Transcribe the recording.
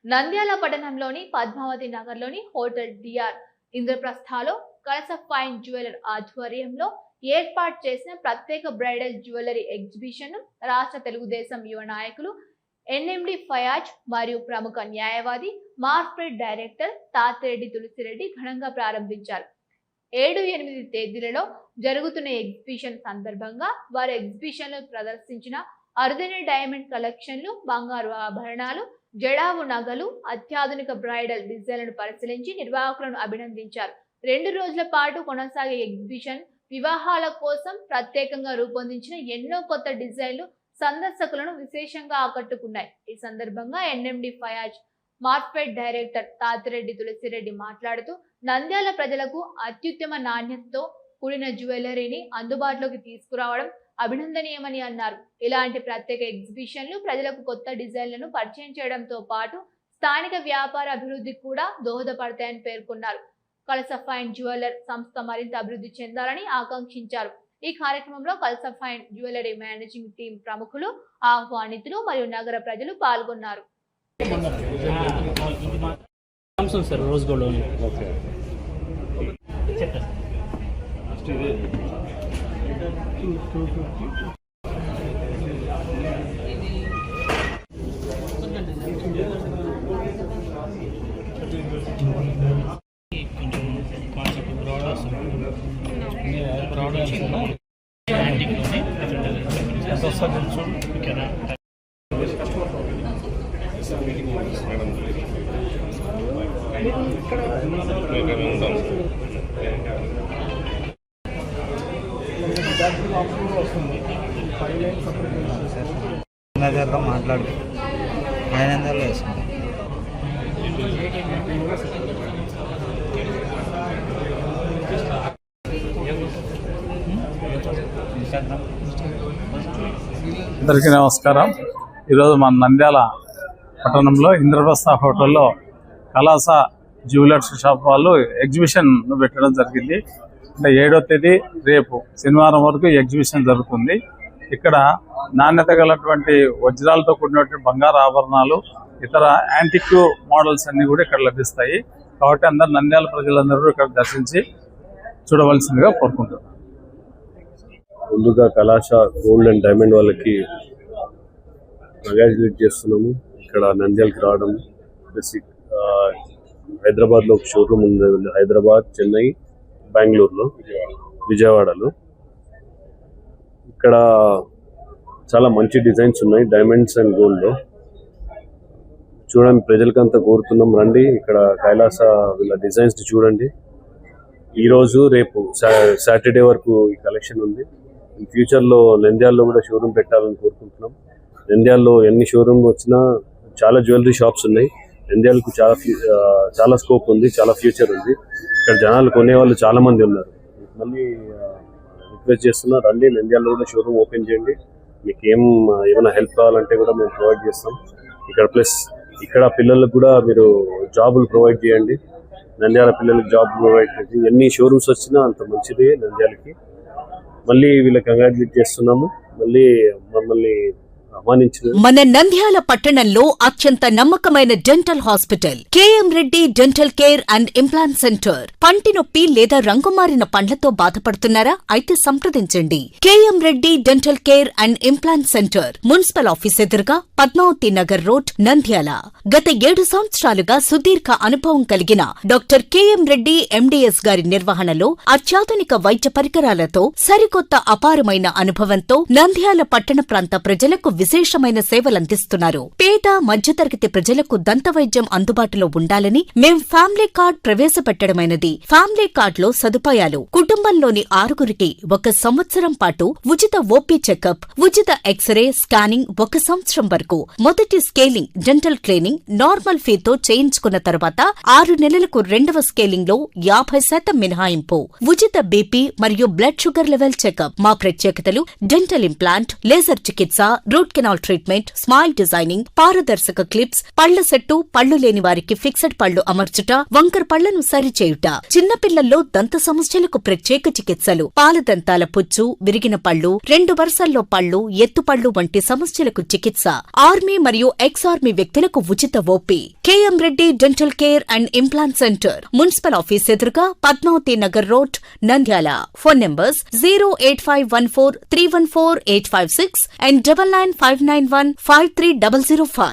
నంద్యాల పట్టణంలోని పద్మావతి నగర్లోని hotel DR ఇంద్రప్రస్థలో కలస fine jeweller ఆధ్వర్యంలో ఏర్పాటు చేసిన ప్రత్యేక బ్రైడల్ జ్యువెలరీ ఎగ్జిబిషన్ రాష్ట్ర తెలుగుదేశం యువ నాయకులు ఎన్ఎండి ఫయాజ్ మరియు ప్రముఖ న్యాయవాది మార్కెట్ డైరెక్టర్ తాతిరెడ్డి తులసిరెడ్డి ఘనంగా ప్రారంభించారు. 7-8 తేదీలలో జరుగుతున్న ఎగ్జిబిషన్ సందర్భంగా వారు ఎగ్జిబిషన్ లో ప్రదర్శించిన అరుదైన డైమండ్ కలెక్షన్లు, బంగారు ఆభరణాలు, జడావు నగలు, అత్యాధునిక బ్రైడల్ డిజైన్లను పరిశీలించి నిర్వాహకులను అభినందించారు. 2 రోజుల పాటు కొనసాగే ఎగ్జిబిషన్ వివాహాల కోసం ప్రత్యేకంగా రూపొందించిన ఎన్నో కొత్త డిజైన్లు సందర్శకులను విశేషంగా ఆకట్టుకున్నాయి. ఈ సందర్భంగా NMD Fayaz market director Tatireddy Tulasireddy మాట్లాడుతూ నంద్యాల ప్రజలకు అత్యుత్తమ నాణ్యతతో కూడిన జ్యువెలరీని అందుబాటులోకి తీసుకురావడం అభినందనీయమని అన్నారు. ఇలాంటి ప్రత్యేక ఎగ్జిబిషన్లు ప్రజలకు కొత్త డిజైన్లను పరిచయం చేయడంతో పాటు స్థానిక వ్యాపార అభివృద్ధికి కూడా దోహదపడతాయని పేర్కొన్నారు. కలస ఫైన్ జ్యువెలర్ సంస్థ మరింత అభివృద్ధి చెందాలని ఆకాంక్షించారు. ఈ కార్యక్రమంలో కలస ఫైన్ జ్యువెలరీ మేనేజింగ్ టీం ప్రముఖులు, ఆహ్వానితులు మరియు నగర ప్రజలు పాల్గొన్నారు. మాట్లాడు ఆయన వేసుకుంటాం. అందరికీ నమస్కారం. ఈరోజు మన నంద్యాల పట్టణంలో ఇంద్రప్రస్థ హోటల్లో కలాస జ్యువెలర్స్ షాప్ వాళ్ళు ఎగ్జిబిషన్ పెట్టడం జరిగింది. అంటే 7వ తేదీ రేపు శనివారం వరకు ఎగ్జిబిషన్ జరుగుతుంది. ఇక్కడ నాణ్యత గలటువంటి వజ్రాలతో కూడినటువంటి బంగారు ఆభరణాలు, ఇతర యాంటిక్ మోడల్స్ అన్ని కూడా ఇక్కడ లభిస్తాయి. కాబట్టి అందరు నంద్యాల ప్రజలందరూ ఇక్కడ దర్శించి చూడవలసిందిగా కోరుకుంటున్నారు. ముందుగా కలాష గోల్డ్ అండ్ డైమండ్ వాళ్ళకి కంగ్రాచులేట్ చేస్తున్నాము. ఇక్కడ నంద్యాలకి రావడం, హైదరాబాద్లో ఒక షోరూమ్ ఉంది, హైదరాబాద్, చెన్నై, బెంగళూరులో, విజయవాడలో. ఇక్కడ చాలా మంచి డిజైన్స్ ఉన్నాయి డైమండ్స్ అండ్ గోల్డ్లో. చూడండి, ప్రజలకంతా కోరుతున్నాం, రండి ఇక్కడ కైలాస వీళ్ళ డిజైన్స్ చూడండి. ఈరోజు రేపు సాటర్డే వరకు ఈ కలెక్షన్ ఉంది. ఫ్యూచర్లో నంద్యాలలో కూడా షోరూమ్ పెట్టాలని కోరుకుంటున్నాం. నంద్యాలలో ఎన్ని షోరూమ్ వచ్చినా చాలా జ్యువెలరీ షాప్స్ ఉన్నాయి. నంద్యాలకు చాలా స్కోప్ ఉంది, చాలా ఫ్యూచర్ ఉంది. ఇక్కడ జనాలు కొనేవాళ్ళు చాలా మంది ఉన్నారు. మళ్ళీ రిక్వెస్ట్ చేస్తున్నా, రండి నంద్యాలలో కూడా షోరూమ్ ఓపెన్ చేయండి. మీకు ఏమైనా హెల్ప్ కావాలంటే కూడా మేము ప్రొవైడ్ చేస్తాం ఇక్కడ. ప్లస్ ఇక్కడ పిల్లలకు కూడా మీరు జాబులు ప్రొవైడ్ చేయండి. నంద్యాల పిల్లలకు జాబ్ ప్రొవైడ్ చేయండి. ఎన్ని షోరూమ్స్ వచ్చినా అంత మంచిది నంద్యాలకి. మళ్ళీ వీళ్ళకి కంగ్రాచులేట్ చేస్తున్నాము. మళ్ళీ మమ్మల్ని మన నంద్యాల పట్టణంలో అత్యంత నమ్మకమైన dental hospital KM Reddy dental care and implant centre. పంటి నొప్పి లేదా రంగుమారిన పండ్లతో బాధపడుతున్నారా? అయితే సంప్రదించండి. KM Reddy dental care and implant centre, municipal office ఎదురుగా, పద్మావతి నగర్ రోడ్, నంద్యాల. గత 7 సంవత్సరాలుగా సుదీర్ఘ అనుభవం కలిగిన డాక్టర్ కేఎం రెడ్డి ఎండిఎస్ గారి నిర్వహణలో అత్యాధునిక వైద్య పరికరాలతో సరికొత్త అపారమైన అనుభవంతో నంద్యాల పట్టణ ప్రాంత ప్రజలకు విశేషమైన సేవలందిస్తున్నారు. పేద మధ్యతరగతి ప్రజలకు దంతవైద్యం అందుబాటులో ఉండాలని మేం ఫ్యామిలీ కార్డ్ ప్రవేశపెట్టడమైనది. ఫ్యామిలీ కార్డ్ లో సదుపాయాలు: కుటుంబంలోని 6గురికి 1 సంవత్సరం పాటు ఉచిత ఓపీ చెకప్, ఉచిత ఎక్స్రే స్కానింగ్ 1 సంవత్సరం వరకు, మొదటి స్కేలింగ్ డెంటల్ క్లీనింగ్ నార్మల్ ఫీతో చేయించుకున్న తర్వాత 6 నెలలకు 2వ స్కేలింగ్ లో 50% మినహాయింపు, ఉచిత బీపీ మరియు బ్లడ్ షుగర్ లెవెల్ చెకప్. మా ప్రత్యేకతలు: డెంటల్ ఇంప్లాంట్, లేజర్ చికిత్స, root root canal treatment, smile designing, పారదర్శక క్లిప్స్, పళ్ల సెట్టు, పళ్లు లేని వారికి ఫిక్సెడ్ పళ్లు అమర్చుట, వంకర పళ్లను సరిచేయుట, చిన్నపిల్లల్లో దంత సమస్యలకు ప్రత్యేక చికిత్సలు, పాలదంతాల పుచ్చు, విరిగిన పళ్లు, 2 వరుసల్లో పళ్లు, ఎత్తుపళ్లు వంటి సమస్యలకు చికిత్స, ఆర్మీ మరియు ఎక్స్ ఆర్మీ వ్యక్తులకు ఉచిత OP. KM Reddy dental care and implant centre, municipal office ఎదురుగా, Padmavati Nagar road, Nandyal. Phone numbers 08514314856 and 9959153005.